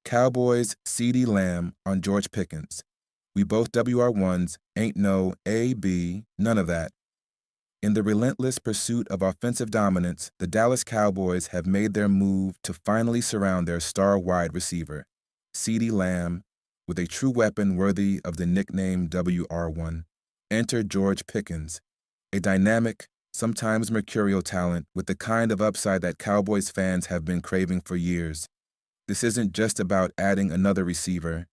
Cowboys CeeDee Lamb on George Pickens. We both WR1s ain't no A, B, none of that. In the relentless pursuit of offensive dominance, the Dallas Cowboys have made their move to finally surround their star wide receiver, CeeDee Lamb, with a true weapon worthy of the nickname WR1. Enter George Pickens, a dynamic, sometimes mercurial talent with the kind of upside that Cowboys fans have been craving for years. This isn't just about adding another receiver.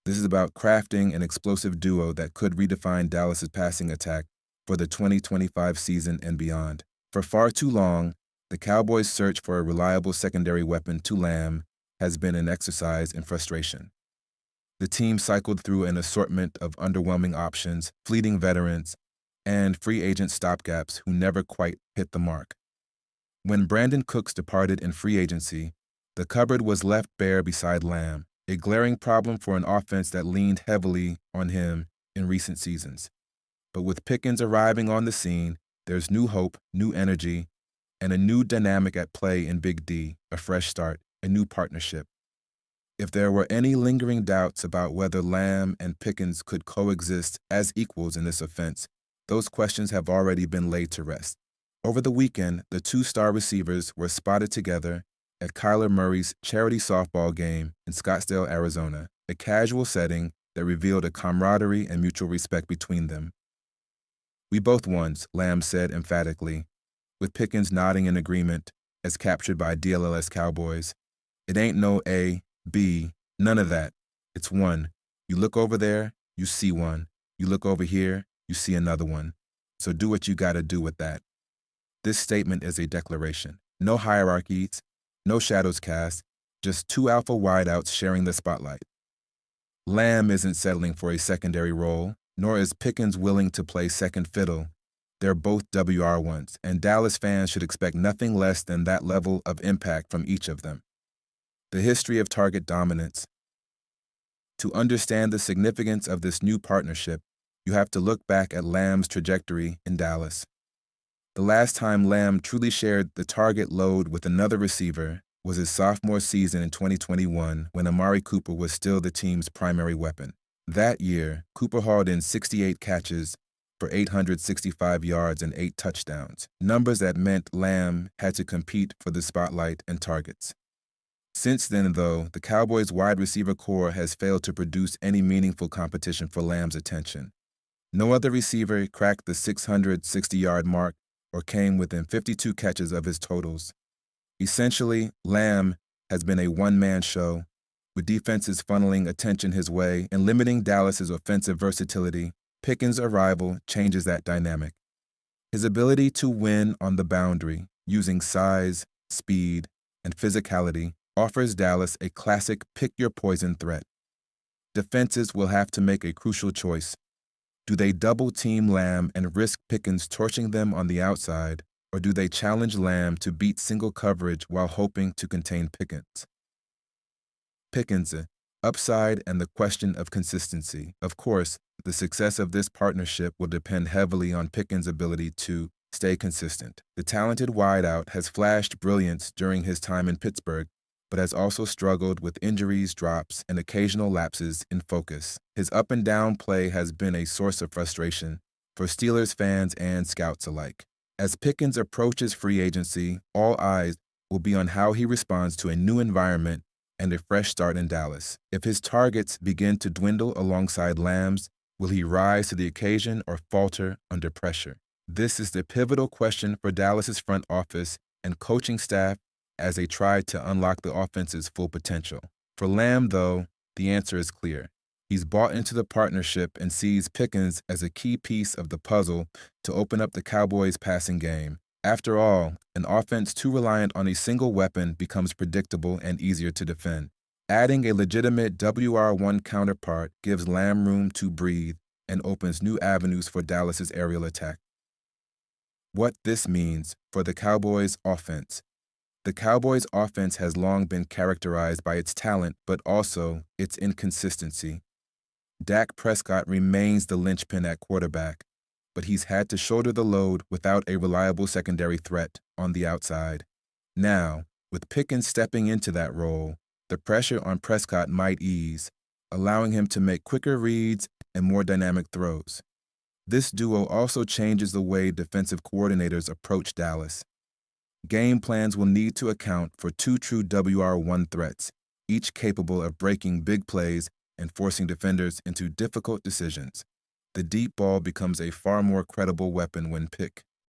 This is about crafting an explosive duo that could redefine Dallas's passing attack for the 2025 season and beyond. For far too long, the Cowboys' search for a reliable secondary weapon to Lamb has been an exercise in frustration. The team cycled through an assortment of underwhelming options, fleeting veterans, and free agent stopgaps who never quite hit the mark. When Brandon Cooks departed in free agency, the cupboard was left bare beside Lamb, a glaring problem for an offense that leaned heavily on him in recent seasons. But with Pickens arriving on the scene, there's new hope, new energy, and a new dynamic at play in Big D, a fresh start, a new partnership. If there were any lingering doubts about whether Lamb and Pickens could coexist as equals in this offense, those questions have already been laid to rest. Over the weekend, the two star receivers were spotted together at Kyler Murray's charity softball game in Scottsdale, Arizona, a casual setting that revealed a camaraderie and mutual respect between them. "We both won," Lamb said emphatically, with Pickens nodding in agreement as captured by DLLS Cowboys. "It ain't no A, B, none of that. It's one. You look over there, you see one. You look over here, you see another one. So do what you gotta do with that." This statement is a declaration. No hierarchies, no shadows cast, just two alpha wideouts sharing the spotlight. Lamb isn't settling for a secondary role, nor is Pickens willing to play second fiddle. They're both WR1s, and Dallas fans should expect nothing less than that level of impact from each of them. The history of target dominance. To understand the significance of this new partnership, you have to look back at Lamb's trajectory in Dallas. The last time Lamb truly shared the target load with another receiver was his sophomore season in 2021 when Amari Cooper was still the team's primary weapon. That year, Cooper hauled in 68 catches for 865 yards and 8 touchdowns, numbers that meant Lamb had to compete for the spotlight and targets. Since then, though, the Cowboys' wide receiver core has failed to produce any meaningful competition for Lamb's attention. No other receiver cracked the 660-yard mark or came within 52 catches of his totals. Essentially, Lamb has been a one-man show, with defenses funneling attention his way and limiting Dallas's offensive versatility. Pickens' arrival changes that dynamic. His ability to win on the boundary, using size, speed, and physicality, offers Dallas a classic pick-your-poison threat. Defenses will have to make a crucial choice. Do they double-team Lamb and risk Pickens torching them on the outside, or do they challenge Lamb to beat single coverage while hoping to contain Pickens? Pickens, upside and the question of consistency. Of course, the success of this partnership will depend heavily on Pickens' ability to stay consistent. The talented wideout has flashed brilliance during his time in Pittsburgh, but has also struggled with injuries, drops, and occasional lapses in focus. His up-and-down play has been a source of frustration for Steelers fans and scouts alike. As Pickens approaches free agency, all eyes will be on how he responds to a new environment and a fresh start in Dallas. If his targets begin to dwindle alongside Lamb's, will he rise to the occasion or falter under pressure? This is the pivotal question for Dallas's front office and coaching staff as they try to unlock the offense's full potential. For Lamb, though, the answer is clear. He's bought into the partnership and sees Pickens as a key piece of the puzzle to open up the Cowboys' passing game. After all, an offense too reliant on a single weapon becomes predictable and easier to defend. Adding a legitimate WR1 counterpart gives Lamb room to breathe and opens new avenues for Dallas's aerial attack. What this means for the Cowboys' offense. The Cowboys' offense has long been characterized by its talent, but also its inconsistency. Dak Prescott remains the linchpin at quarterback, but he's had to shoulder the load without a reliable secondary threat on the outside. Now, with Pickens stepping into that role, the pressure on Prescott might ease, allowing him to make quicker reads and more dynamic throws. This duo also changes the way defensive coordinators approach Dallas. Game plans will need to account for two true WR1 threats, each capable of breaking big plays and forcing defenders into difficult decisions. The deep ball becomes a far more credible weapon when picked.